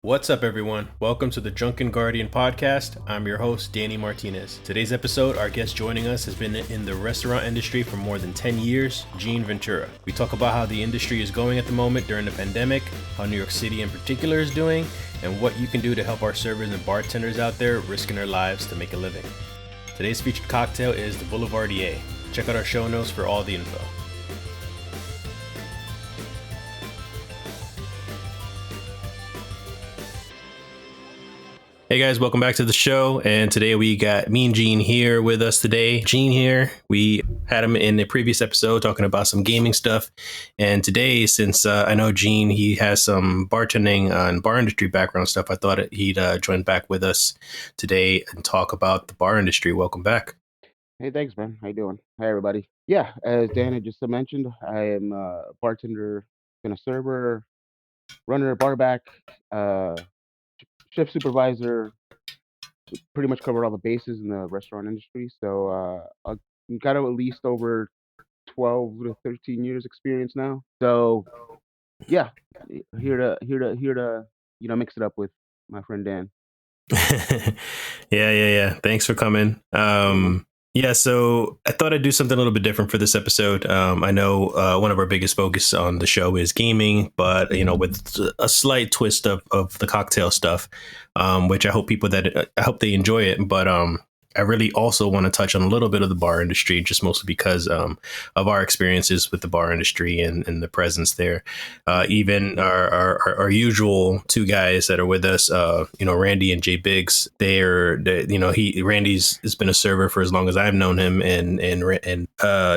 What's up, everyone? Welcome to the Drunken Guardian podcast. I'm your host, Danny Martinez. Today's episode, our guest joining us has been in the restaurant industry for more than 10 years, Gene Ventura. We talk about how the industry is going at the moment during the pandemic, how New York City in particular is doing, and what you can do to help our servers and bartenders out there risking their lives to make a living. Today's featured cocktail is the Boulevardier. Check out our show notes for all the info. Hey guys, welcome back to the show. And today we got me and Gene here with us today. Gene here, we had him in the previous episode talking about some gaming stuff. And today, since I know Gene, he has some bartending and bar industry background stuff, I thought he'd join back with us today and talk about the bar industry. Welcome back. Hey, thanks, man. How you doing? Hi, everybody. Yeah, as Dan had just mentioned, I am a bartender, been a server, runner, barback, uh, shift supervisor. Pretty much covered all the bases in the restaurant industry. So I've got at least over 12 to 13 years experience now. So yeah, here to mix it up with my friend Dan. Yeah. Thanks for coming. Yeah, man. Yeah, so I thought I'd do something a little bit different for this episode. I know one of our biggest focus on the show is gaming, but with a slight twist of the cocktail stuff, which I hope they enjoy it. But I really also want to touch on a little bit of the bar industry, just mostly because of our experiences with the bar industry and the presence there. Even our usual two guys that are with us, Randy and Jay Biggs. Randy's has been a server for as long as I've known him, and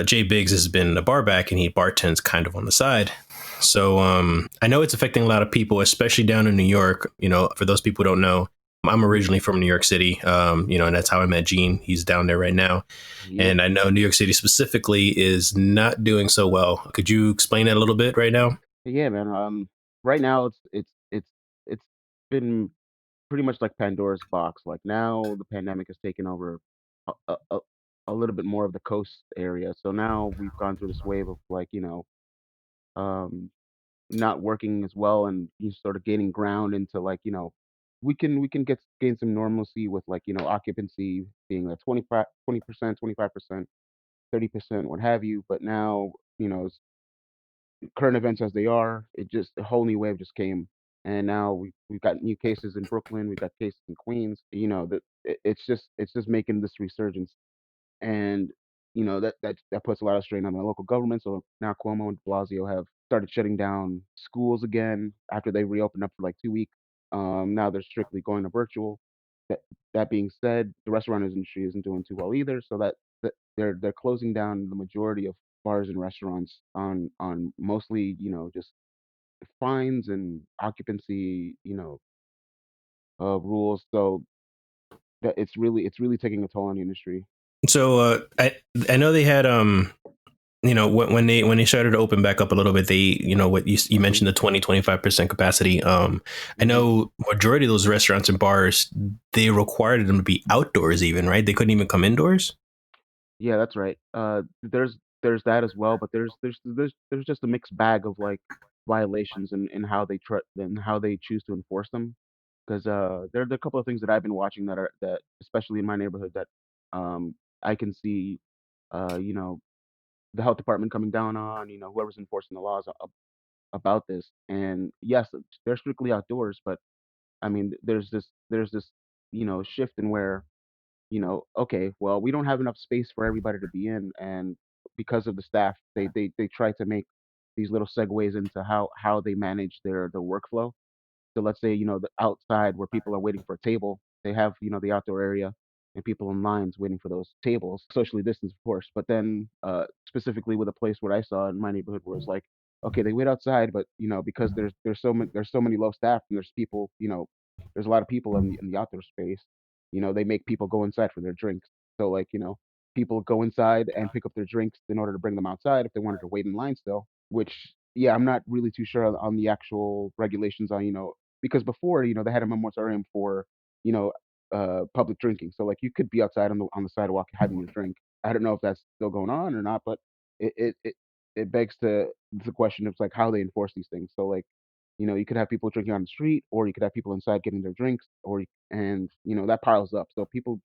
Jay Biggs has been a barback, and he bartends kind of on the side. So I know it's affecting a lot of people, especially down in New York. For those people who don't know, I'm originally from New York City, and that's how I met Gene. He's down there right now. Yep. And I know New York City specifically is not doing so well. Could you explain that a little bit right now? Yeah, man. Right now it's been pretty much like Pandora's box. Like now, the pandemic has taken over a, a, a a little bit more of the coast area. So now we've gone through this wave of um, not working as well, and you sort of gaining ground into we can gain some normalcy with occupancy being like 20%, 25%, 30%, what have you. But now current events as they are, it just a whole new wave just came, and now we've got new cases in Brooklyn, we've got cases in Queens. It's just making this resurgence, and that puts a lot of strain on the local government. So now Cuomo and De Blasio have started shutting down schools again after they reopened up for like 2 weeks. Now they're strictly going to virtual. That that being said, the restaurant industry isn't doing too well either. So that they're closing down the majority of bars and restaurants on mostly just fines and occupancy rules. So that it's really taking a toll on the industry. So I know they had when they started to open back up a little bit, they what you Hmm. mentioned, the 20-25% capacity. I Hmm. know majority of those restaurants and bars, they required them to be outdoors even, right? They couldn't even come indoors. Yeah, that's right. There's that as well, but there's just a mixed bag of like violations and how they how they choose to enforce them. Because there are a couple of things that I've been watching that especially in my neighborhood that I can see uh you know the health department coming down on whoever's enforcing the laws about this. And yes, they're strictly outdoors, but I mean there's this shift in where okay, well, we don't have enough space for everybody to be in, and because of the staff, they try to make these little segues into how they manage their workflow. So let's say, the outside where people are waiting for a table, they have, the outdoor area and people in lines waiting for those tables, socially distanced, of course. But then, specifically with a place where I saw in my neighborhood where it's like, okay, they wait outside, but because there's so many low staff and there's people, there's a lot of people in the outdoor space. They make people go inside for their drinks. So like, people go inside and pick up their drinks in order to bring them outside if they wanted to wait in line still. Which, yeah, I'm not really too sure on the actual regulations on because before, they had a moratorium for, you know, public drinking. So like you could be outside on the sidewalk having your drink. I don't know if that's still going on or not, but it it it, it begs to the question of like how they enforce these things. So like You could have people drinking on the street, or you could have people inside getting their drinks, and that piles up. So people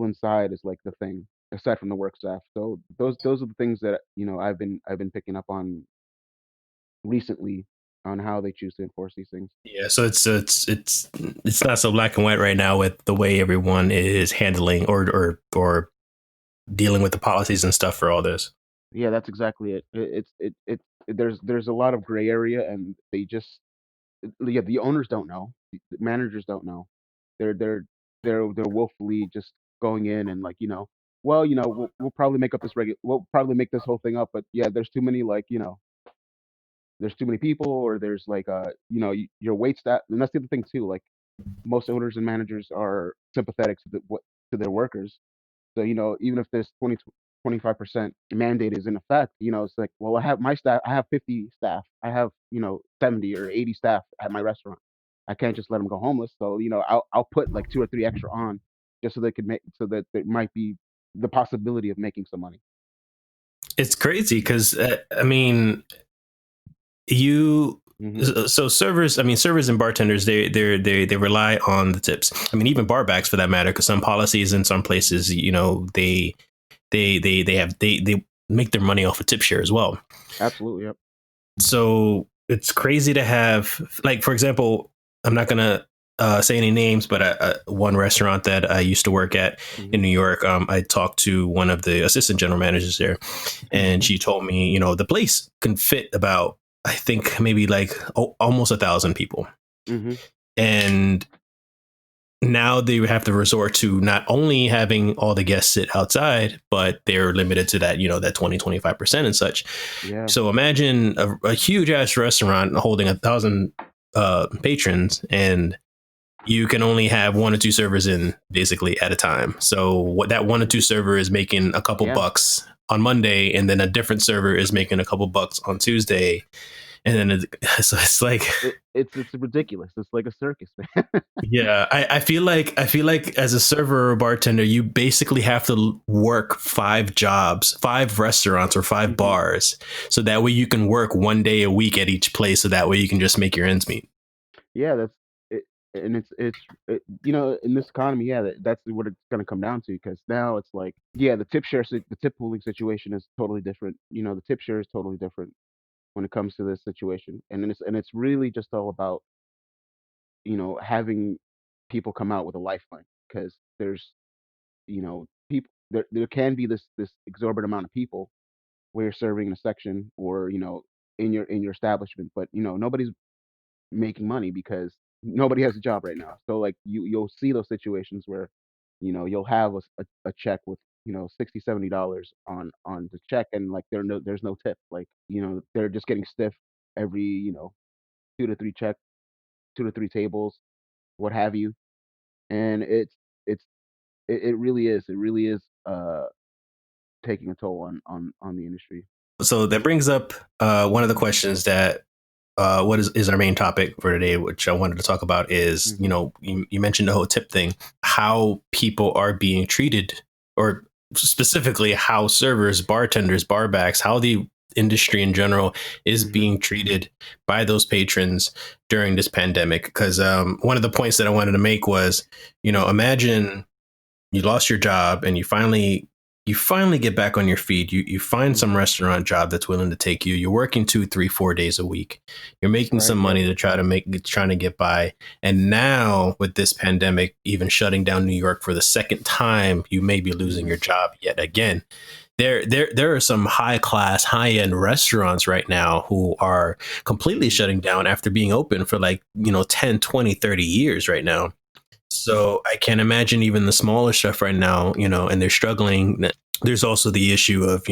inside is like the thing, aside from the work staff. So those are the things that I've been picking up on recently on how they choose to enforce these things. Yeah, so it's not so black and white right now with the way everyone is handling or dealing with the policies and stuff for all this. Yeah, that's exactly it. There's a lot of gray area, and they just yeah, the owners don't know, the managers don't know. They're they're they're willfully just going in and like, well, we'll probably make up we'll probably make this whole thing up, but yeah, there's too many like, there's too many people, or there's like your wait staff, and that's the other thing too. Like most owners and managers are sympathetic to their workers. So, even if this 25% mandate is in effect, it's like, well, I have 50 staff, I have, 70 or 80 staff at my restaurant. I can't just let them go homeless. So, I'll put like two or three extra on just so they could so that there might be the possibility of making some money. It's crazy because I mean, you Hmm. so servers, I mean, servers and bartenders, they rely on the tips. I mean, even barbacks for that matter, because some policies in some places, they make their money off of tip share as well. Absolutely. Yep. So it's crazy to have, like, for example, I'm not gonna say any names, but one restaurant that I used to work at Hmm. in New York, I talked to one of the assistant general managers there, and Hmm. she told me, the place can fit about, I think maybe like almost 1,000 people, Hmm. and now they have to resort to not only having all the guests sit outside, but they're limited to that, that 20-25% and such. Yeah. So imagine a huge ass restaurant holding 1,000 patrons, and you can only have one or two servers in basically at a time. So what that one or two server is making a couple Yeah. bucks on Monday, and then a different server is making a couple bucks on Tuesday, and then so it's like, It's ridiculous. It's like a circus, man. yeah, I feel like as a server or a bartender, you basically have to work 5 jobs, 5 restaurants or five Hmm. bars, so that way you can work one day a week at each place, so that way you can just make your ends meet. Yeah, that's it, and in this economy, yeah, that's what it's gonna come down to. Because now it's like, yeah, the tip pooling situation is totally different. The tip share is totally different when it comes to this situation, and it's really just all about having people come out with a lifeline, because there's people there can be this exorbitant amount of people where you're serving in a section, or in your establishment, but nobody's making money because nobody has a job right now. So like you'll see those situations where you'll have a check with 60 $70 on the check, and like there's no tip. Like they're just getting stiff every two to three check, 2 to 3 tables, what have you. And it's it really is taking a toll on the industry. So that brings up one of the questions that what is our main topic for today, which I wanted to talk about is, Hmm. you mentioned the whole tip thing, how people are being treated, or specifically how servers, bartenders, barbacks, how the industry in general is Hmm. being treated by those patrons during this pandemic. Because one of the points that I wanted to make was, imagine you lost your job and you finally get back on your feet. You find some Hmm. restaurant job that's willing to take you. You're working 2 3 4 days a week. You're making some Right. Yep. money to trying to get by. And now with this pandemic even shutting down New York for the second time, you may be losing Hmm. your job yet again. There are some high class, high end restaurants right now who are completely Hmm. shutting down after being open for like, 10, 20, 30 years right now. So I can't imagine even the smaller stuff right now, and they're struggling. There's also the issue of,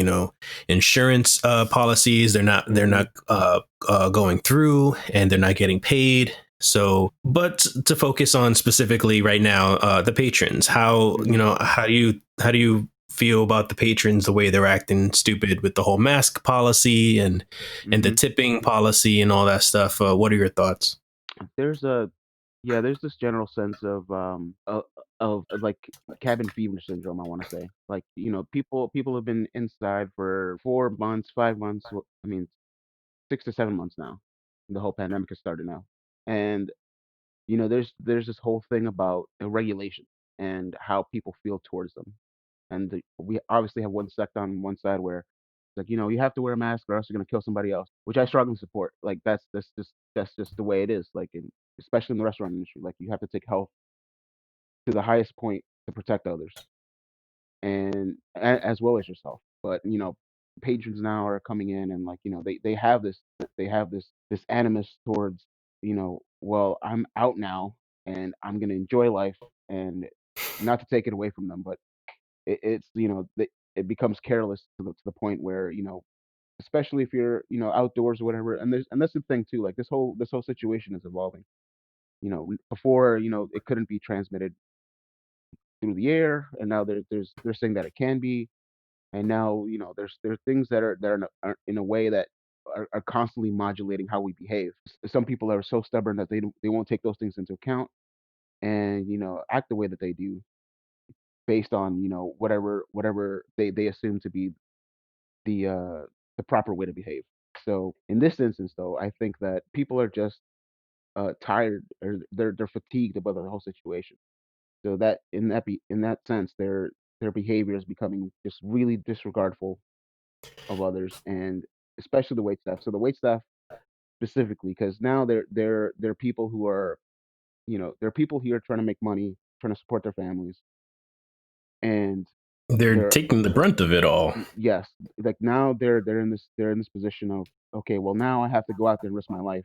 insurance policies. They're not Hmm. going through, and they're not getting paid. So, but to focus on specifically right now, the patrons, Hmm. how do you feel about the patrons, the way they're acting stupid with the whole mask policy and the Hmm. tipping policy and all that stuff? What are your thoughts? There's a Yeah, there's this general sense of like cabin fever syndrome, I want to say. Like, people have been inside for 4 months, 5 months, I mean 6 to 7 months now. The whole pandemic has started now, and there's this whole thing about regulation and how people feel towards them. And we obviously have one sect on one side where it's like, you have to wear a mask or else you're gonna kill somebody else, which I strongly support. Like that's just the way it is. Like especially in the restaurant industry, like you have to take health to the highest point to protect others and as well as yourself. But patrons now are coming in and like they have this animus towards well, I'm out now and I'm gonna enjoy life, and not to take it away from them, but it becomes careless to the point where especially if you're outdoors or whatever. And that's the thing too. Like this whole situation is evolving. Before it couldn't be transmitted through the air, and now they're saying that it can be. And now there are things that are in a way that are constantly modulating how we behave. Some people are so stubborn that they won't take those things into account, and act the way that they do based on whatever they assume to be the uh the proper way to behave. So in this instance, though, I think that people are just tired, or they're fatigued about the whole situation. So that in that sense, their behavior is becoming just really disregardful of others, and especially the wait staff. So the wait staff specifically, because now they're people who are they're people here trying to make money, trying to support their families, and They're they're taking the brunt of it all. yes, like now they're in this position of, okay, well, now I have to go out there and risk my life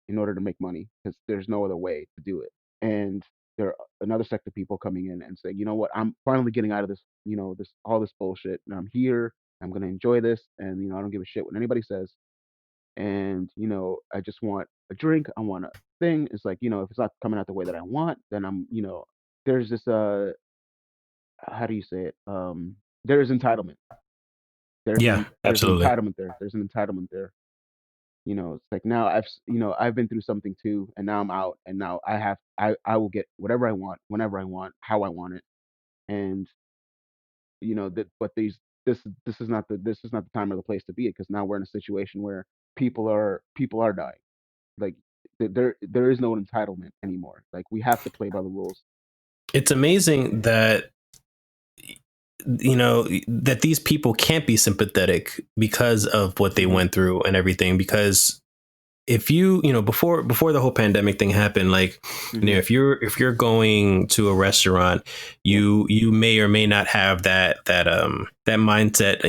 in order to make money because there's no other way to do it. And there are another sect of people coming in and saying, you know what, I'm finally getting out of this, this all this bullshit, and I'm here. I'm gonna enjoy this, and I don't give a shit what anybody says. And I just want a drink. I want a thing. It's like if it's not coming out the way that I want, then there's this how do you say it? There is entitlement. Yeah, There's an absolutely. entitlement there. There's an entitlement there. It's like now I've been through something too, and now I'm out, and now I will get whatever I want, whenever I want, how I want it. And that but these this is not the time or the place to be it, because now we're in a situation where people are dying. Like there is no entitlement anymore. Like we have to play by the rules. It's amazing that that these people can't be sympathetic because of what they Hmm. went through and everything. Because if before the whole pandemic thing happened, like Hmm. if you're going to a restaurant, Yeah. you may or may not have that mindset,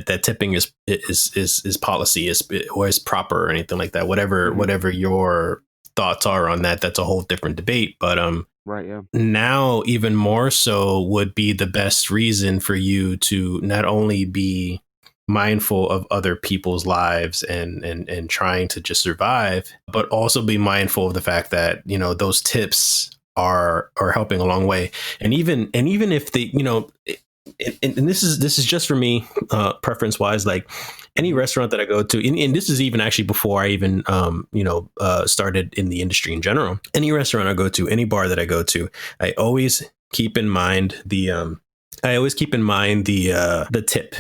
that tipping is policy, is proper or anything like that. whatever Hmm. whatever your thoughts are on that, that's a whole different debate. But Right. Yeah. now even more so would be the best reason for you to not only be mindful of other people's lives and trying to just survive, but also be mindful of the fact that those tips are helping a long way. And even if they and this is just for me, preference wise, like any Hmm. restaurant that I go to, and this is even actually before I even started in the industry in general. Any restaurant I go to, any bar that I go to, I always keep in mind the tip,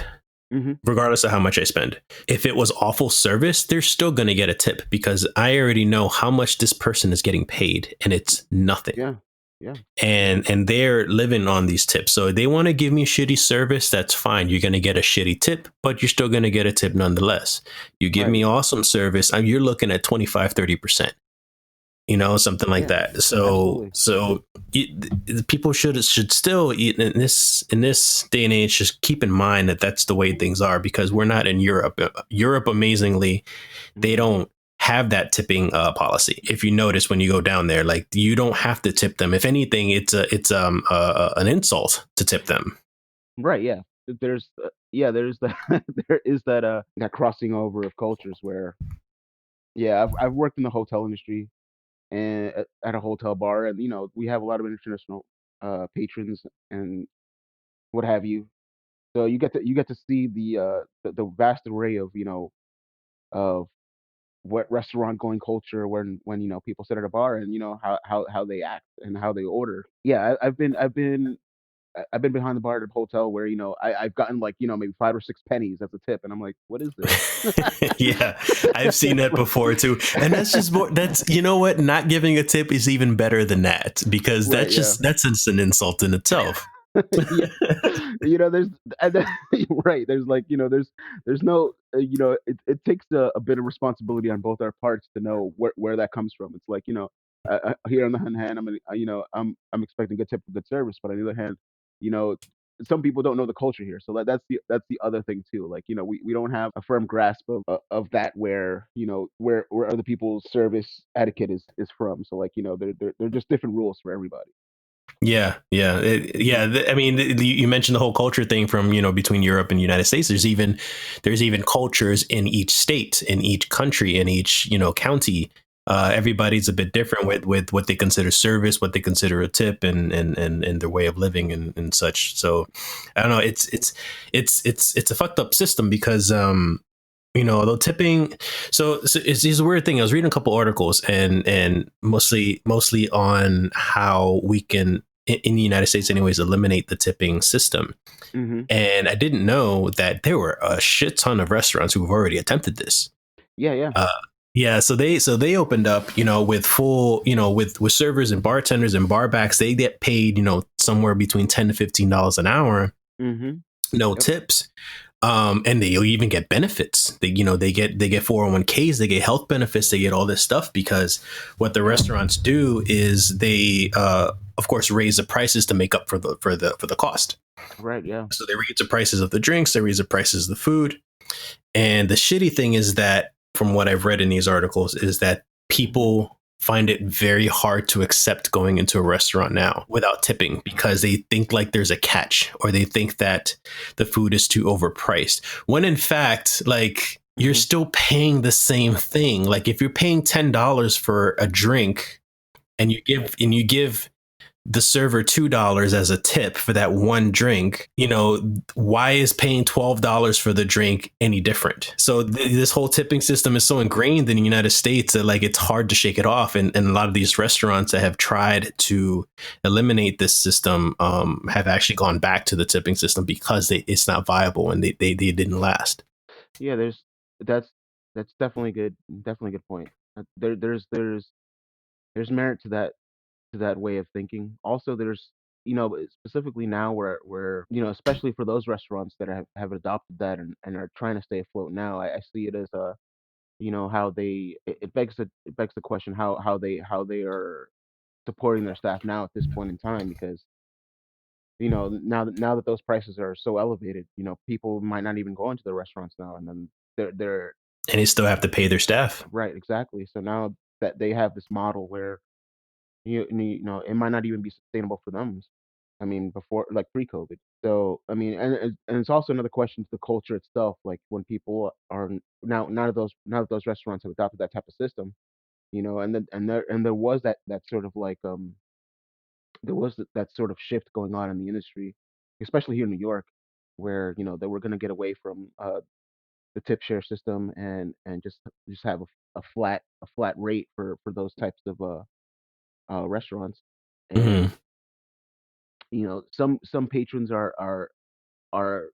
Hmm. regardless of how much I spend. If it was awful service, they're still going to get a tip because I already know how much this person is getting paid, and it's nothing. Yeah. Yeah. And they're living on these tips. So they want to give me shitty service, that's fine. You're going to get a shitty tip, but you're still going to get a tip nonetheless. You give Right. me awesome service, you're looking at 25-30%, something like Yeah. that. So Absolutely. people should still eat in this day and age. Just keep in mind that that's the way things are, because we're not in Europe. Europe, amazingly, they Hmm. don't have that tipping policy. If you notice when you go down there, like, you don't have to tip them. If anything, it's an insult to tip them. Right. Yeah. There's that there is that crossing over of cultures where, yeah, I've worked in the hotel industry and at a hotel bar, and we have a lot of international patrons and what have you. So you get to see the vast array of of what restaurant going culture, when people sit at a bar, and how they act and how they order. Yeah, I've been I've been behind the bar at a hotel where, I've gotten like, maybe 5 or 6 pennies as a tip, and I'm like, what is this? Yeah, I've seen that Like, before too. And that's just more, that's, you know what? Not giving a tip is even better than that, because right, yeah. that's just an insult in itself. Yeah. There's and then right, there's like, there's no, it takes a bit of responsibility on both our parts to know where that comes from. It's like, here on the one hand, I'm expecting good tip for good service, but on the other hand, you know, some people don't know the culture here. So that's the other thing too. Like, we don't have a firm grasp of that, where, where other people's service etiquette is from. So like, they're just different rules for everybody. Yeah, yeah, Mhm. I mean, you mentioned the whole culture thing from, between Europe and the United States. There's even cultures in each state, in each country, in each, county. Everybody's a bit different with what they consider service, what they consider a tip, and their way of living and such. So I don't know. It's a fucked up system because although tipping, so it's a weird thing. I was reading a couple articles, and mostly on how we can, in the United States anyways, eliminate the tipping system. Mhm. And I didn't know that there were a shit ton of restaurants who have already attempted this. Yeah, yeah. uh, yeah, so they opened up, with full, with servers and bartenders and barbacks. They get paid, somewhere between $10 to $15 an hour, Mhm. no Yep. tips. And they'll even get benefits. They get 401ks, they get health benefits, they get all this stuff, because what the restaurants do is they, of course, raise the prices to make up for the cost. Right, yeah. So they raise the prices of the drinks, they raise the prices of the food. And the shitty thing is that, from what I've read in these articles, is that Mhm. people find it very hard to accept going into a restaurant now without tipping, because they think like there's a catch, or they think that the food is too overpriced. When in fact, like, you're Mhm. still paying the same thing. Like, if you're paying $10 for a drink, and you give the server $2 as a tip for that one drink, why is paying $12 for the drink any different? So this whole tipping system is so ingrained in the United States that, like, it's hard to shake it off. And a lot of these restaurants that have tried to eliminate this system have actually gone back to the tipping system, because it's not viable, and they didn't last. Yeah, that's that's definitely a good point. There's merit to that way of thinking. Also, there's, specifically now, where especially for those restaurants that have adopted that, and are trying to stay afloat now. I see it as a, how it begs the question, how they are supporting their staff now at this point in time, because now that those prices are so elevated, people might not even go into the restaurants now, and then they're And they still have to pay their staff. right, exactly. So now that they have this model where, it might not even be sustainable for them. I mean, before, like, pre-COVID. So I mean, and it's also another question to the culture itself. Like, when people are now that those restaurants have adopted that type of system, and there was that sort of like, there was that sort of shift going on in the industry, especially here in New York, where, they were going to get away from, the tip share system, and just have a flat rate for those types of, restaurants. And, Mhm. some patrons are are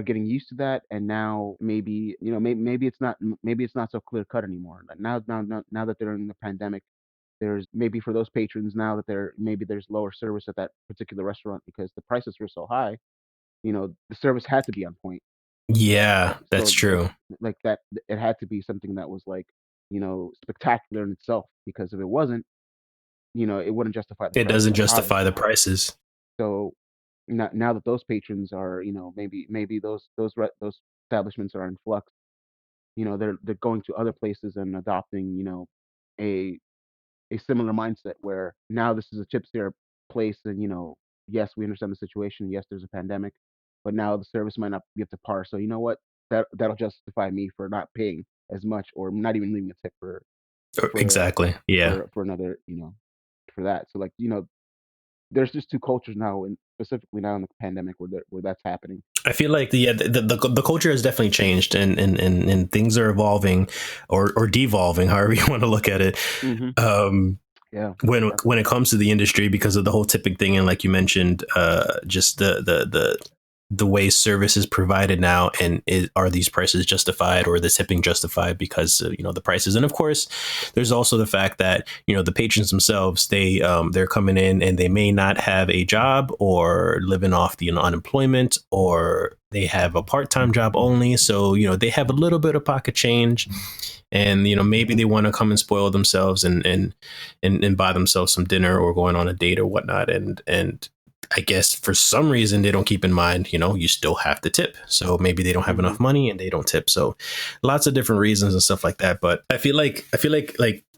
getting used to that, and now maybe, maybe it's not so clear cut anymore. Like, now that they're in the pandemic, there's maybe, for those patrons, now that there's lower service at that particular restaurant because the prices were so high. The service had to be on point. Yeah, that's So true. like that, it had to be something that was like, spectacular in itself, because if it wasn't, it wouldn't justify the It price doesn't that high. justify the prices. So now that those patrons are, maybe those establishments are in flux. They're going to other places and adopting, a a similar mindset, where now this is a chip share place, and, yes, we understand the situation. Yes, there's a pandemic, but now the service might not be up to par. So you know what? That'll justify me for not paying as much, or not even leaving a tip for Exactly. Yeah. for another, for that. So, like, there's just two cultures now, and specifically now in the pandemic, where that's happening. I feel like the culture has definitely changed, and things are evolving, or devolving, however you want to look at it. Hmm. Um, Yeah, When it definitely. comes to the industry, because of the whole tipping thing, and like you mentioned, just the way service is provided now, and are these prices justified, or the tipping justified because the prices? And of course, there's also the fact that the patrons themselves, they're coming in and they may not have a job, or living off the unemployment, or they have a part-time job only, so they have a little bit of pocket change, and maybe they want to come and spoil themselves, and buy themselves some dinner, or going on a date or whatnot, and I guess for some reason they don't keep in mind, you still have to tip. So maybe they don't have Hmm. enough money and they don't tip. So lots of different reasons and stuff like that. But I feel like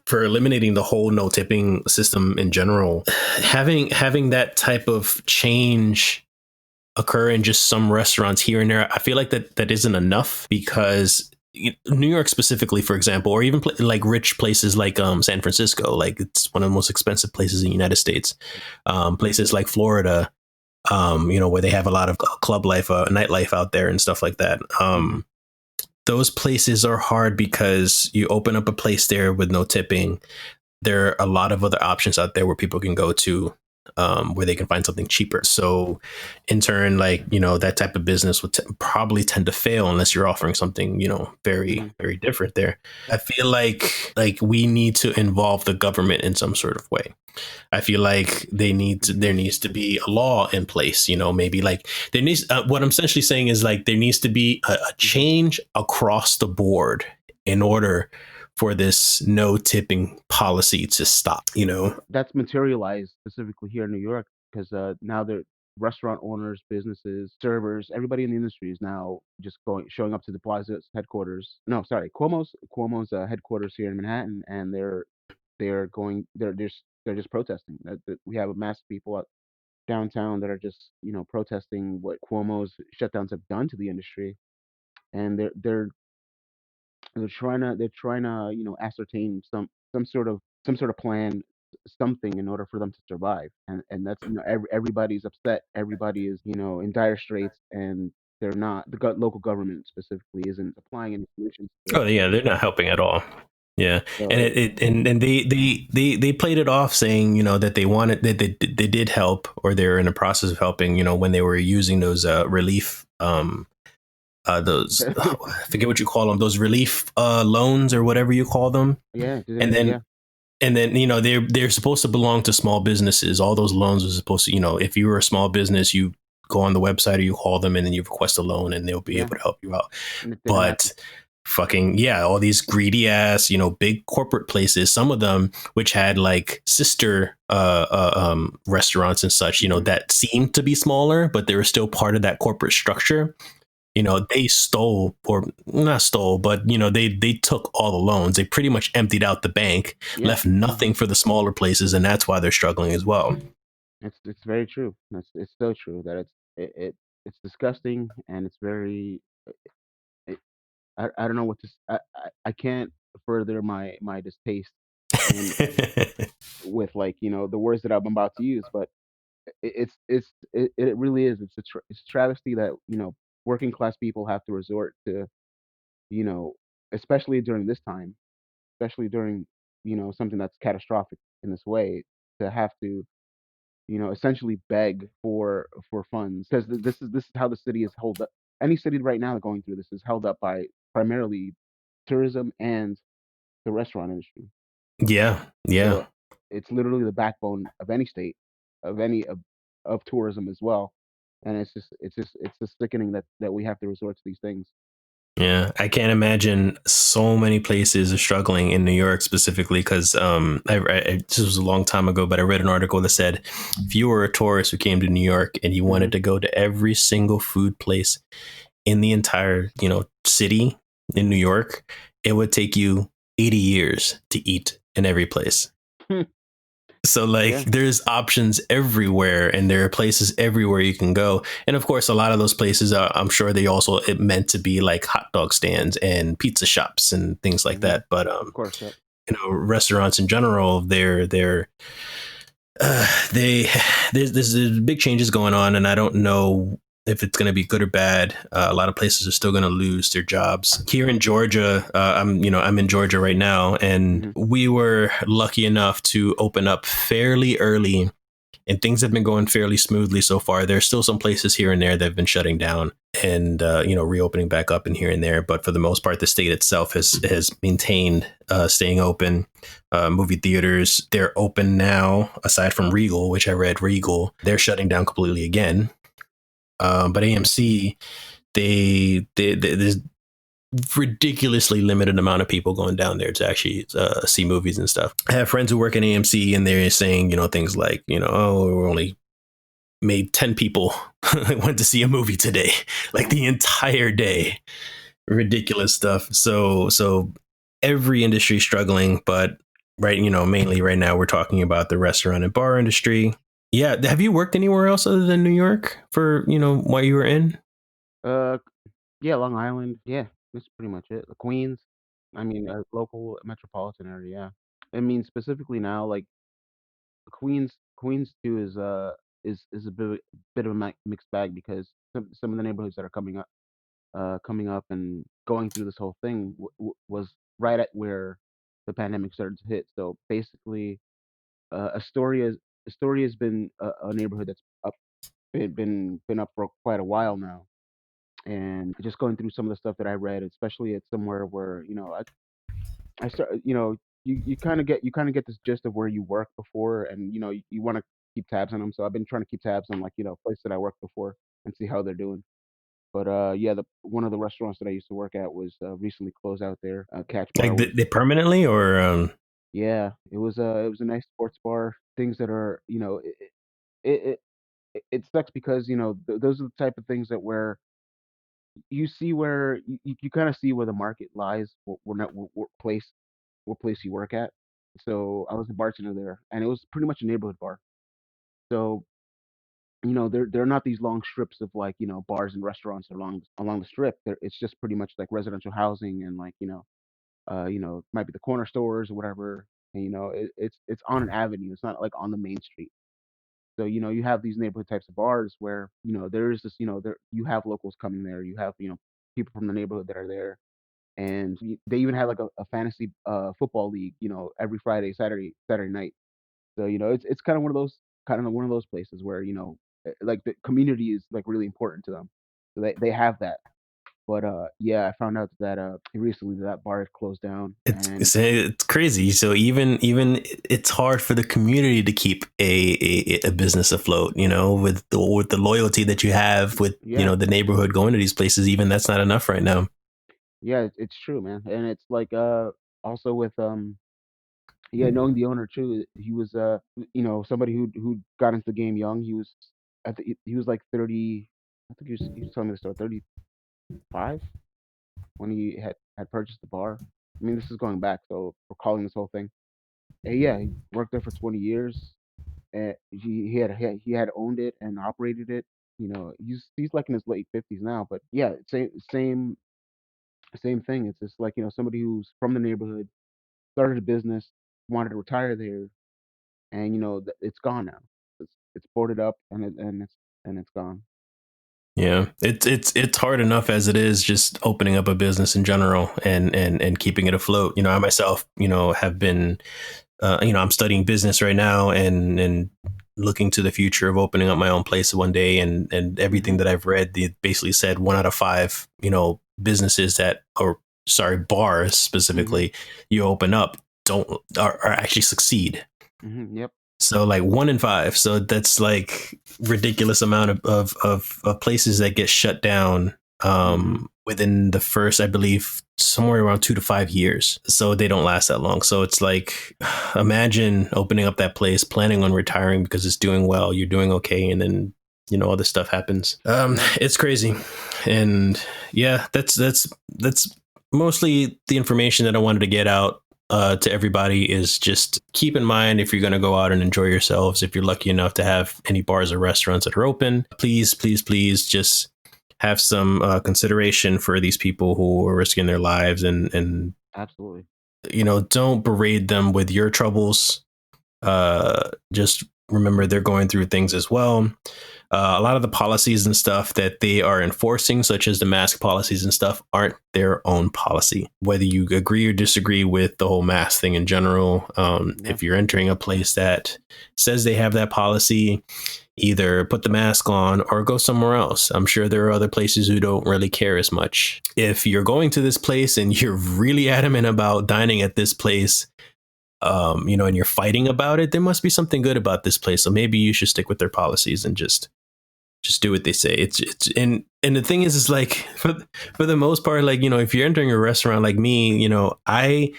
for eliminating the whole no tipping system in general, having that type of change occur in just some restaurants here and there, I feel like that isn't enough, because New York specifically, for example, or even like rich places like San Francisco, like it's one of the most expensive places in the United States. Places like Florida, where they have a lot of club life, nightlife out there and stuff like that. Hmm. Those places are hard because you open up a place there with no tipping. There are a lot of other options out there where people can go to, where they can find something cheaper. So, in turn, like that type of business would probably tend to fail unless you're offering something very Hmm. very different there. I feel like we need to involve the government in some sort of way. I feel like Hmm. there needs to be a law in place. Maybe like there needs. What I'm essentially saying is like there needs to be a Hmm. change across the board in order for this no tipping policy to stop. That's materialized specifically here in New York because now the restaurant owners, businesses, servers, everybody in the industry is now just showing up to the Plaza's headquarters. No, sorry, Cuomo's headquarters here in Manhattan, and they're just protesting. We have a mass of people out downtown that are just protesting what Cuomo's shutdowns have done to the industry, and they're trying to ascertain some sort of plan, something in order for them to survive. And that's everybody's upset. Everybody is in dire straits, and they're not the local government specifically isn't applying any solutions to it. Oh yeah, they're not helping at all. Yeah, and So and they played it off saying that they wanted that they did help, or they're in the process of helping. When they were using those relief those I forget what you call them, those relief loans or whatever you call them, yeah, and then yeah. they're supposed to belong to small businesses. All those loans are supposed to, if you were a small business, you go on the website or you call them and then you request a loan and they'll be Yeah, able to help you out. and it didn't happen. But fucking yeah, all these greedy ass, big corporate places, some of them which had like sister restaurants and such, Hmm. that seemed to be smaller, but they were still part of that corporate structure. They stole, or not stole, but they took all the loans. They pretty much emptied out the bank, Yeah, left nothing for the smaller places, and that's why they're struggling as well. it's very true. It's so true that it's disgusting, and it's very. I don't know what to. I can't further my distaste in with like the words that I'm about to use, but it really is. It's a travesty that working class people have to resort to, you know especially during this time, especially during something that's catastrophic in this way, to have to essentially beg for funds, because this is how the city is held up. Any city right now going through this is held up by primarily tourism and the restaurant industry. Yeah, yeah. So it's literally the backbone of any state, of any of tourism as well. And it's just sickening that we have to resort to these things. Yeah, I can't imagine so many places are struggling in New York specifically, because this was a long time ago, but I read an article that said if you were a tourist who came to New York and you Hmm. wanted to go to every single food place in the entire city in New York, it would take you 80 years to eat in every place. So like Yeah. there's options everywhere, and there are places everywhere you can go. And of course a lot of those places are, I'm sure they also it meant to be like hot dog stands and pizza shops and things like Hmm. that. But Of course. Yep. restaurants in general, they there's big changes going on, and I don't know if it's going to be good or bad. A lot of places are still going to lose their jobs. Here in Georgia, I'm in Georgia right now, and Hmm. we were lucky enough to open up fairly early, and things have been going fairly smoothly so far. There's still some places here and there that have been shutting down and reopening back up and here and there, but for the most part, the state itself has maintained staying open. Movie theaters, they're open now, aside from Regal, which I read Regal, they're shutting down completely again. But AMC, there's ridiculously limited amount of people going down there to actually see movies and stuff. I have friends who work at AMC, and they're saying, things like, oh, we're only made 10 people went to see a movie today, like the entire day. Ridiculous stuff. So every industry struggling, but right, mainly right now we're talking about the restaurant and bar industry. Yeah. Have you worked anywhere else other than New York for, what you were in? Uh, yeah, Long Island. Yeah, that's pretty much it. Queens. I mean, local metropolitan area. Yeah. I mean, specifically now, like Queens too is a bit of a mixed bag because some of the neighborhoods that are coming up and going through this whole thing was right at where the pandemic started to hit. So basically, Astoria's been a neighborhood that's been up for quite a while now, and just going through some of the stuff that I read, especially at somewhere where I start you kind of get this gist of where you worked before, and you want to keep tabs on them. So I've been trying to keep tabs on, like, places that I worked before and see how they're doing. But yeah, the one of the restaurants that I used to work at was recently closed out there. Catch Bar Like was, they permanently or yeah, it was a nice sports bar. Things that are, it it sucks because those are the type of things that where you see where you kind of see where the market lies, what place you work at. So I was a bartender there, and it was pretty much a neighborhood bar. So there are not these long strips of, like, bars and restaurants along the strip. It's just pretty much like residential housing, and, like, it might be the corner stores or whatever. And it's on an avenue. It's not like on the main street. So you have these neighborhood types of bars where there is this, there you have locals coming there. You have people from the neighborhood that are there, and they even have like a fantasy football league, every Friday, Saturday night. So it's kind of one of those places where like the community is like really important to them. So they have that. But yeah, I found out that recently that bar had closed down, and it's crazy. So even it's hard for the community to keep a business afloat, with the loyalty that you have with, yeah, the neighborhood going to these places. Even that's not enough right now. yeah, it's true, man. And it's like also with yeah, knowing the owner too. He was somebody who got into the game young. I think he was like 30. I think he was telling me the story, 35 when he had purchased the bar. I mean, this is going back, so we're calling this whole thing. And yeah, he worked there for 20 years. And he had owned it and operated it. He's like in his late 50s now, but yeah, same thing. It's just like, somebody who's from the neighborhood, started a business, wanted to retire there, and it's gone now. It's boarded up, and it's gone. Yeah, it's hard enough as it is just opening up a business in general and keeping it afloat. I myself, have been I'm studying business right now and looking to the future of opening up my own place one day. And everything Hmm. that I've read, they basically said 1 out of 5, businesses that, or sorry, bars Hmm. specifically, you open up don't are actually succeed. Hmm. Yep. So like 1 in 5. So that's like ridiculous amount of places that get shut down Hmm. within the first, I believe, somewhere around 2 to 5 years. So they don't last that long. So it's like, imagine opening up that place, planning on retiring because it's doing well, you're doing okay, and then all this stuff happens. Yeah. It's crazy, and yeah, that's mostly the information that I wanted to get out to everybody. Is just keep in mind, if you're going to go out and enjoy yourselves, if you're lucky enough to have any bars or restaurants that are open, please, please, please just have some consideration for these people who are risking their lives, and Absolutely. don't berate them with your troubles. Just remember Mhm. they're going through things as well. A lot of the policies and stuff that they are enforcing, such as the mask policies and stuff, aren't their own policy. Whether you agree or disagree with the whole mask thing in general, Yeah. if you're entering a place that says they have that policy, either put the mask on or go somewhere else. I'm sure there are other places who don't really care as much. If you're going to this place and you're really adamant about dining at this place, and you're fighting about it, there must be something good about this place. So maybe you should stick with their policies and just do what they say. It's and the thing is like for the most part, like, if you're entering a restaurant like me, I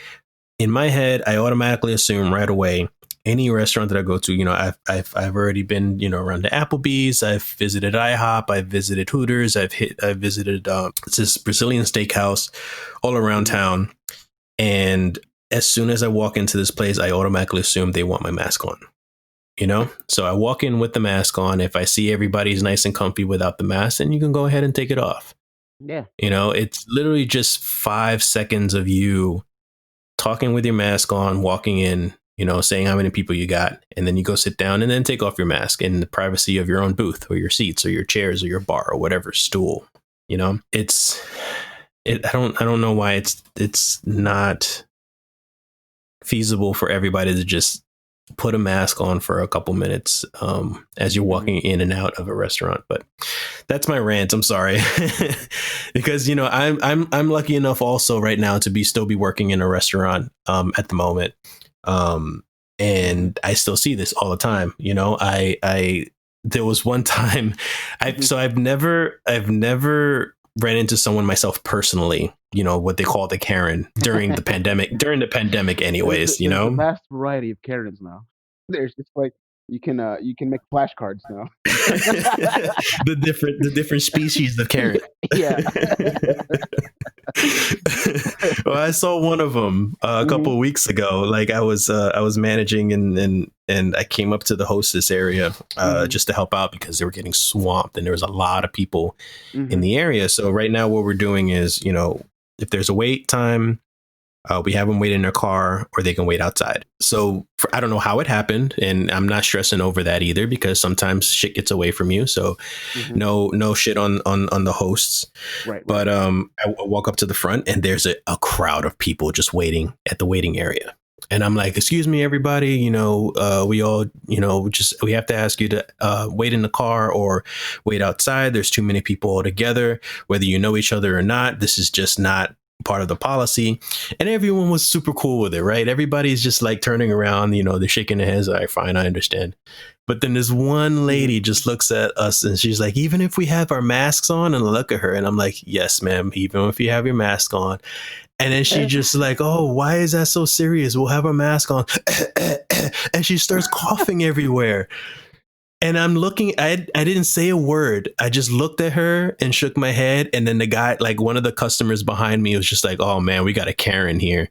in my head I automatically assume right away any restaurant that I go to, I've already been, around the Applebee's, I've visited IHOP, I've visited Hooters, I've visited it's this Brazilian steakhouse all around Mhm. town, and as soon as I walk into this place, I automatically assume they want my mask on. So I walk in with the mask on. If I see everybody's nice and comfy without the mask, then you can go ahead and take it off. Yeah. It's literally just 5 seconds of you talking with your mask on, walking in, saying how many people you got, and then you go sit down and then take off your mask in the privacy of your own booth or your seats or your chairs or your bar or whatever stool. It's I don't know why it's not feasible for everybody to just put a mask on for a couple minutes as you're Mhm. walking in and out of a restaurant. But that's my rant. I'm sorry. Because I'm lucky enough also right now to still be working in a restaurant at the moment. Mhm. And I still see this all the time. I there was one time Mhm. I've never ran into someone myself personally, what they call the Karen during the pandemic anyways, There's a vast variety of Karens now. There's just like you can make flashcards now. the different species of Karen. Yeah. Well, I saw one of them a couple Mhm. of weeks ago. Like I was managing, and I came up to the hostess area Mhm. just to help out because they were getting swamped and there was a lot of people in Mhm. the area. So right now what we're doing is, if there's a wait time, we have them wait in their car or they can wait outside. So I don't know how it happened, and I'm not stressing over that either because sometimes shit gets away from you. So Mhm. no shit on the hosts. Right, right. But I walk up to the front and there's a crowd of people just waiting at the waiting area. And I'm like, excuse me, everybody, we all, we have to ask you to wait in the car or wait outside. There's too many people all together, whether you know each other or not. This is just not part of the policy. And everyone was super cool with it, right? Everybody's just like turning around, they're shaking their heads. All right, fine, I understand. But then this one Mhm. lady just looks at us and she's like, even if we have our masks on, and I look at her and I'm like, yes, ma'am, even if you have your mask on. And then she just like, oh, why is that so serious? We'll have our mask on. And she starts coughing everywhere. And I'm looking, I didn't say a word. I just looked at her and shook my head. And then the guy, like one of the customers behind me was just like, oh man, we got a Karen here.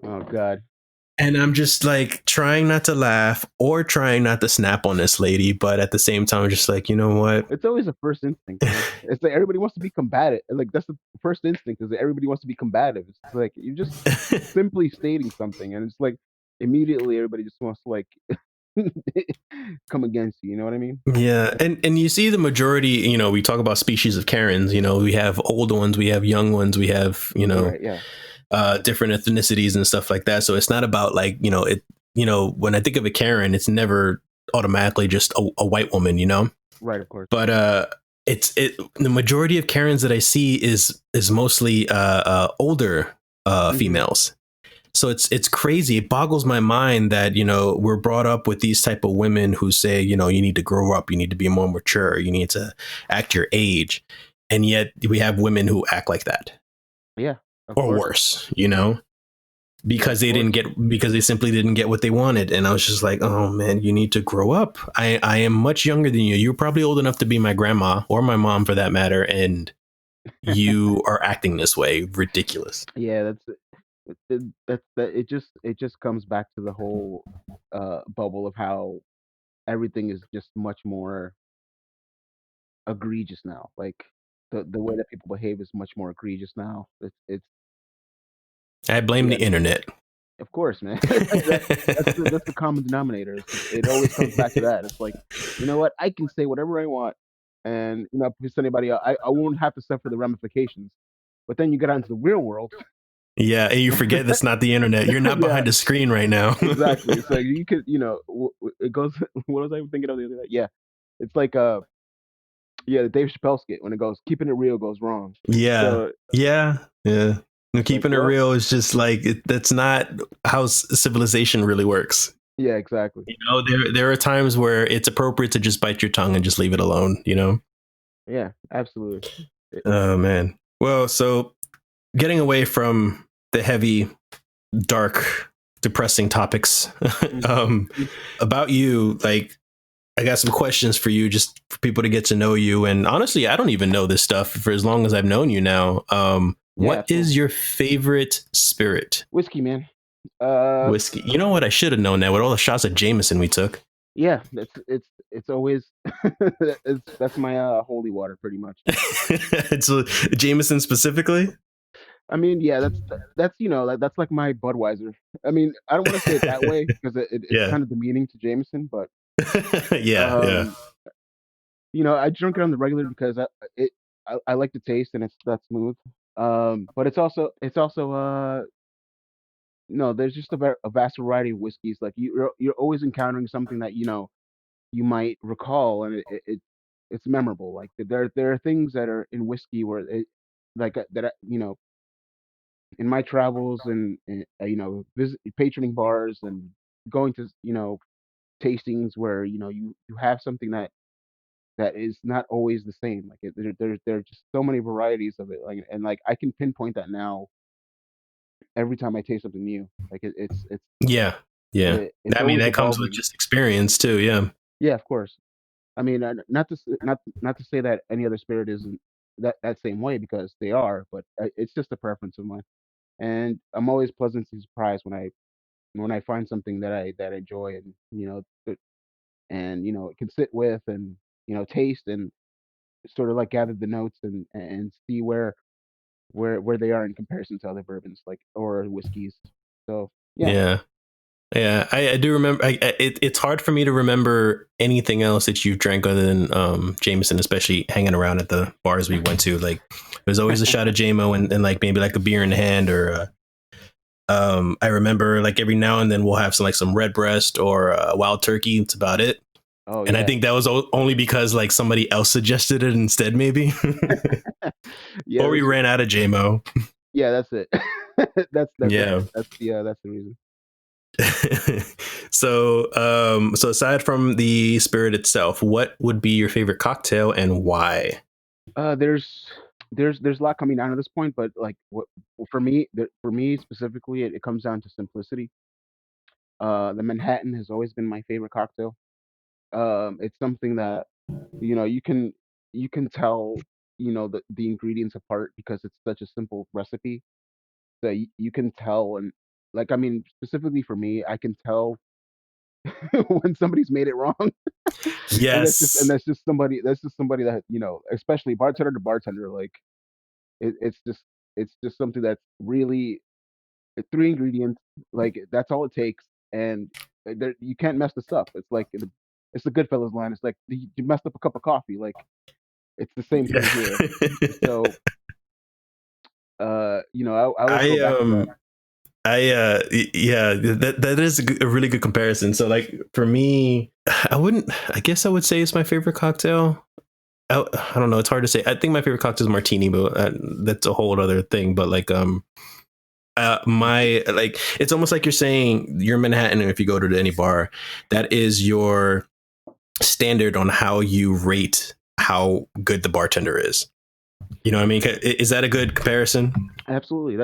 Oh god. And I'm just like trying not to laugh or trying not to snap on this lady, but at the same time, I'm just like, you know what? It's always a first instinct, man. It's like everybody wants to be combative. Like that's the first instinct is that everybody wants to be combative. It's like you're just simply stating something, and it's like immediately everybody just wants to like come against you. You know what I mean? Yeah, and you see the majority. We talk about species of Karens. We have old ones, we have young ones, we have Right? Yeah. different ethnicities and stuff like that. So it's not about like it. When I think of a Karen, it's never automatically just a white woman. Right. Of course. But the majority of Karens that I see is mostly older Mhm. females. So it's crazy. It boggles my mind that we're brought up with these type of women who say you need to grow up, you need to be more mature, you need to act your age, and yet we have women who act like that Yeah. Of or course. worse, because Of they course. didn't get because they simply didn't get what they wanted. And I was just like, oh man, you need to grow up. I am much younger than you. You're probably old enough to be my grandma or my mom for that matter, and you are acting this way. Ridiculous. Yeah. It just comes back to the whole bubble of how everything is just much more egregious now. Like the way that people behave is much more egregious now. It's I blame the yeah. internet. Of course, man. That's the common denominator. It always comes back to that. It's like, you know what? I can say whatever I want, and if it's anybody else, I won't have to suffer the ramifications. But then you get out into the real world. Yeah, and you forget that's not the internet. You're not Yeah, behind a screen right now. exactly. It's like you could, it goes. What was I thinking of the other day? Yeah, it's like yeah, the Dave Chappelle skit when it goes, keeping it real goes wrong. Yeah, So yeah, yeah. And it's like, keeping it well, real is just like that's not how civilization really works. yeah, exactly. You know, there are times where it's appropriate to just bite your tongue and just leave it alone. You know. Yeah, absolutely. Oh man. Well, so getting away from the heavy, dark, depressing topics, Mhm. um, about you, like I got some questions for you just for people to get to know you. And honestly, I don't even know this stuff for as long as I've known you now. Yeah, What is absolutely. your favorite spirit? Whiskey, man. Uh, Whiskey. You know what? I should have known that with all the shots of Jameson we took. yeah, it's always that's my holy water pretty much. It's Jameson specifically. I mean, yeah, that's that's like my Budweiser. I mean, I don't want to say it that way because it's Yeah. kind of demeaning to Jameson, but Yeah. Yeah. um, I drink it on the regular because I like the taste and it's that smooth. But it's also no, there's just a vast variety of whiskeys. Like you're always encountering something that you might recall, and it's memorable. Like there are things that are in whiskey where like that in my travels and patroning bars and going to tastings where you have something that is not always the same. Like there are just so many varieties of it. Like and like I can pinpoint that now every time I taste something new. Like Yeah. Yeah. it's I mean, always that comes with evolving. just experience too. Yeah. Yeah, of course. I mean, not to say that any other spirit isn't that same way because they are, but it's just a preference of mine. And I'm always pleasantly surprised when I find something that I enjoy and can sit with and taste and sort of like gather the notes and see where they are in comparison to other bourbons like or whiskeys. So yeah. Yeah. Yeah, I do remember. It's hard for me to remember anything else that you've drank other than Jameson, especially hanging around at the bars we went to. Like, there's always a shot of JMO and like maybe like a beer in the hand, or I remember like every now and then we'll have some Redbreast or Wild Turkey. It's about it. Oh And I yeah. think that was only because like somebody else suggested it instead, maybe, Yeah, or we ran out of JMO. yeah, that's it. Yeah. That's the reason. So aside from the spirit itself, what would be your favorite cocktail and why? There's a lot coming down to this point, but like for me specifically, it comes down to simplicity. The Manhattan has always been my favorite cocktail. It's something that you can tell the ingredients apart because it's such a simple recipe that you can tell and like I mean specifically for me, I can tell when somebody's made it wrong. And Yes. that's just somebody that especially bartender to bartender, like it's just something that's really three ingredients, like that's all it takes, and you can't mess this up. It's like it's the Goodfellas line. It's like you messed up a cup of coffee. Like it's the same Yeah. thing here. So I always go I back to that. yeah, that is a really good comparison. So like for me, I guess I would say it's my favorite cocktail. I don't know, it's hard to say. I think my favorite cocktail is martini, but that's a whole other thing. But like my like it's almost like you're saying you're Manhattan, and if you go to any bar, that is your standard on how you rate how good the bartender is. You know what I mean? Is that a good comparison? Absolutely,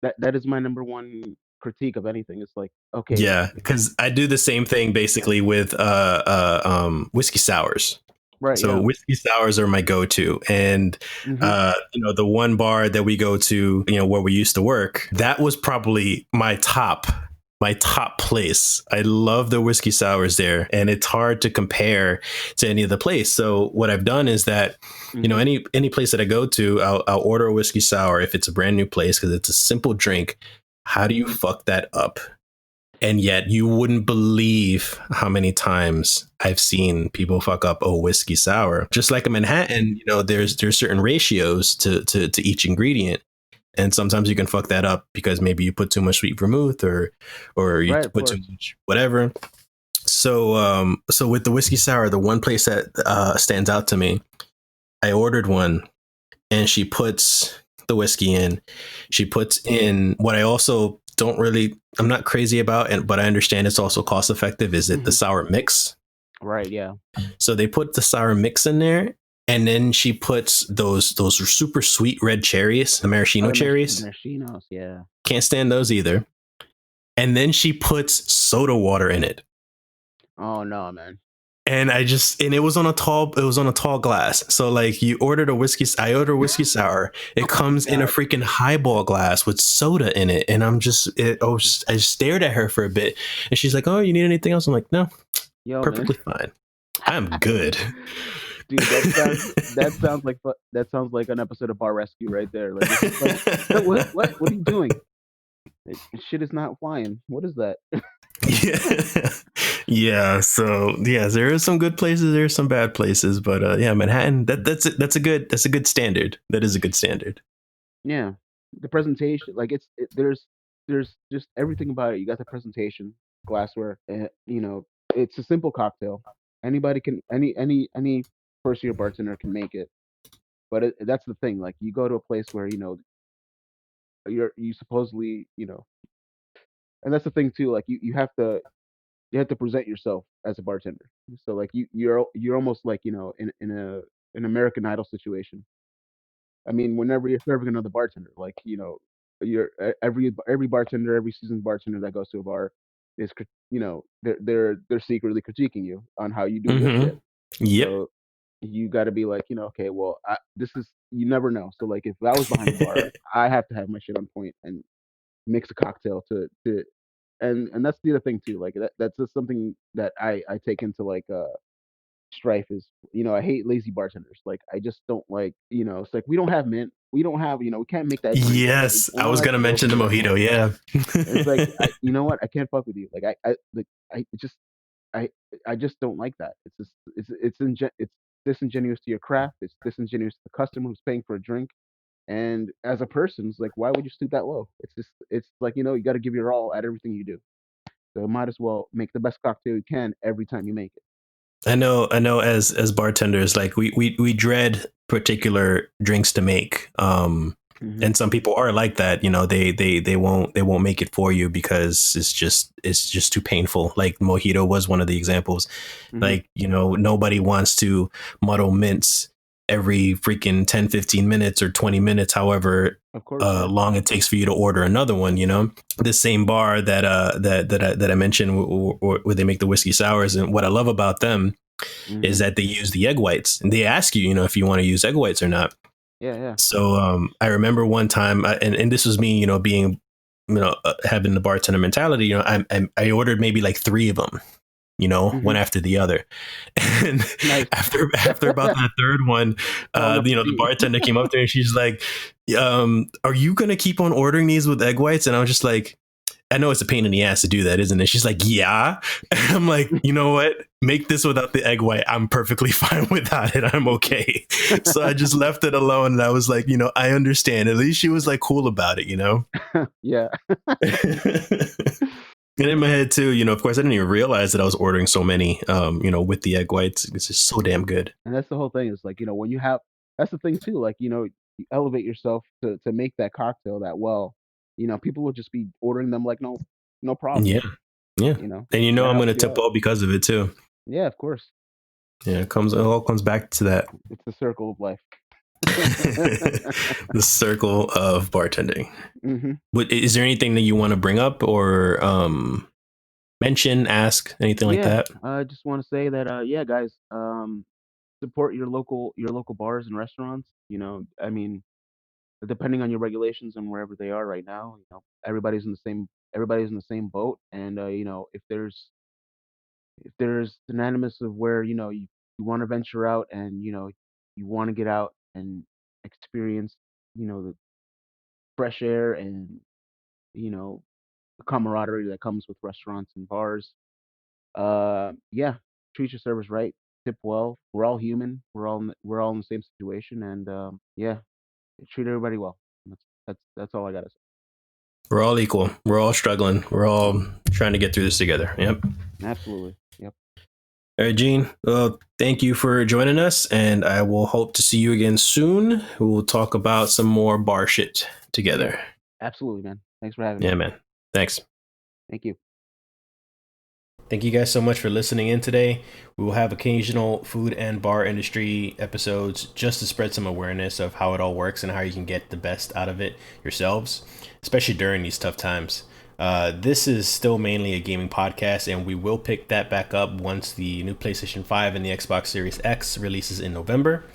that is my number one critique of anything. It's like okay, Yeah, because I do the same thing basically with whiskey sours. right, So yeah, whiskey sours are my go-to, and hmm the one bar that we go to, where we used to work, that was probably my top place. I love the whiskey sours there, and it's hard to compare to any other place. So what I've done is that, hmm any place that I go to, I'll order a whiskey sour if it's a brand new place because it's a simple drink. How do you hmm fuck that up? And yet you wouldn't believe how many times I've seen people fuck up a whiskey sour. Just like a Manhattan, there's certain ratios to each ingredient. And sometimes you can fuck that up because maybe you put too much sweet vermouth or you Right, of put too course. much whatever. So with the whiskey sour, the one place that stands out to me, I ordered one, and she puts the whiskey in. She puts in what I also don't really, I'm not crazy about, and but I understand it's also cost effective. Is it the Hmm. sour mix? Right, yeah. So they put the sour mix in there, and then she puts those super sweet red cherries, the Oh, maraschino the cherries. maraschinos, yeah. Can't stand those either. And then she puts soda water in it. Oh no, man. And it was on a tall glass. So like I ordered a whiskey sour. It Oh my comes in a god. freaking highball glass with soda in it. And I just stared at her for a bit, and she's like, "Oh, you need anything else?" I'm like, "No, Yo, man. perfectly fine. I'm good." Dude, that sounds like an episode of Bar Rescue right there. Like it's just like, "No, what are you doing? Shit is not flying. What is that?" Yeah. Yeah, so yeah, there are some good places, there are some bad places, but yeah, Manhattan, that's a good standard. That is a good standard. Yeah. The presentation, like there's just everything about it. You got the presentation, glassware, and it's a simple cocktail. Anybody can any first year bartender can make it. But that's the thing. Like you go to a place where you supposedly and that's the thing too. Like you have to present yourself as a bartender. So like you're almost like in an American Idol situation. I mean, whenever you're serving another bartender, like every bartender, every seasoned bartender that goes to a bar is they're secretly critiquing you on how you do your Mm-hmm. shit. Yep. So you got to be like, okay, well, this is you never know. So like, if I was behind the bar, I have to have my shit on point and mix a cocktail to and that's the other thing too. Like that's just something that I take into like strife is I hate lazy bartenders. Like I just don't like it's like we don't have mint, we don't have we can't make that drink. Yes, We I don't was have gonna mention the Ethiopia. mojito. Yeah. It's like you know what, I can't fuck with you. Like I just I I just don't like that. It's just it's disingenuous to your craft. It's disingenuous to the customer who's paying for a drink. And as a person, it's like, why would you stoop that low? It's like you got to give your all at everything you do. So might as well make the best cocktail you can every time you make it. I know. As bartenders, like we dread particular drinks to make. Hmm. And some people are like that. They won't make it for you because it's just too painful. Like mojito was one of the examples. Hmm. Like nobody wants to muddle mints every freaking 10-15 minutes or 20 minutes, however Of course, yeah. long it takes for you to order another one. The same bar that I mentioned, where they make the whiskey sours, and what I love about them is Hmm. that they use the egg whites, and they ask you, if you want to use egg whites or not. Yeah, yeah. So I remember one time, and this was me, being, having the bartender mentality. I ordered maybe like three of them, one Hmm. after the other. And Nice. after about the third one, Falling off your the feet. bartender came up there and she's like, "Are you gonna keep on ordering these with egg whites?" And I was just like, "I know it's a pain in the ass to do that, isn't it?" She's like, "Yeah." And I'm like, "You know what? Make this without the egg white. I'm perfectly fine without it. I'm okay." So I just left it alone, and I was like, I understand. At least she was like cool about it. Yeah. And in my head too, of course, I didn't even realize that I was ordering so many, with the egg whites. It's just so damn good. And that's the whole thing. Is like when you have that's the thing too. Like you elevate yourself to make that cocktail that well. People will just be ordering them like no problem. Yeah, yeah. And That I'm going helps to you tip out. well because of it too. Yeah, of course. Yeah, it all comes back to that. It's the circle of life. The circle of bartending. Hmm. Is there anything that you want to bring up or mention, ask, anything like Yeah, that? I just want to say that yeah, guys, support your local bars and restaurants. I mean, depending on your regulations and wherever they are right now, everybody's in the same boat. And if there's unanimous of where you want to venture out and you want to get out and experience the fresh air and you know camaraderie that comes with restaurants and bars. Yeah, treat your servers right, tip well. We're all human. We're all in the same situation, and yeah, treat everybody well. That's all I gotta say. We're all equal. We're all struggling. We're all trying to get through this together. Yep. Absolutely. Yep. All right, Gene. Well, thank you for joining us, and I will hope to see you again soon. We'll talk about some more bar shit together. Absolutely, man. Thanks for having me. Yeah, man. Thanks. Thank you. Thank you guys so much for listening in today. We will have occasional food and bar industry episodes just to spread some awareness of how it all works and how you can get the best out of it yourselves, especially during these tough times. This is still mainly a gaming podcast, and we will pick that back up once the new PlayStation 5 and the Xbox Series X releases in November.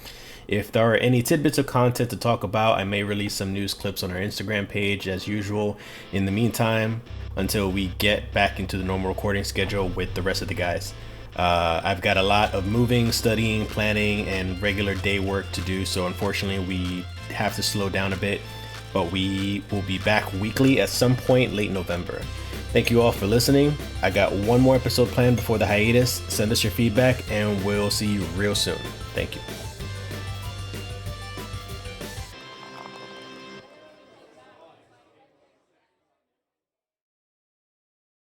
If there are any tidbits of content to talk about, I may release some news clips on our Instagram page as usual. In the meantime, until we get back into the normal recording schedule with the rest of the guys. I've got a lot of moving, studying, planning, and regular day work to do, so unfortunately we have to slow down a bit, but we will be back weekly at some point late November. Thank you all for listening. I got one more episode planned before the hiatus. Send us your feedback, and we'll see you real soon. Thank you.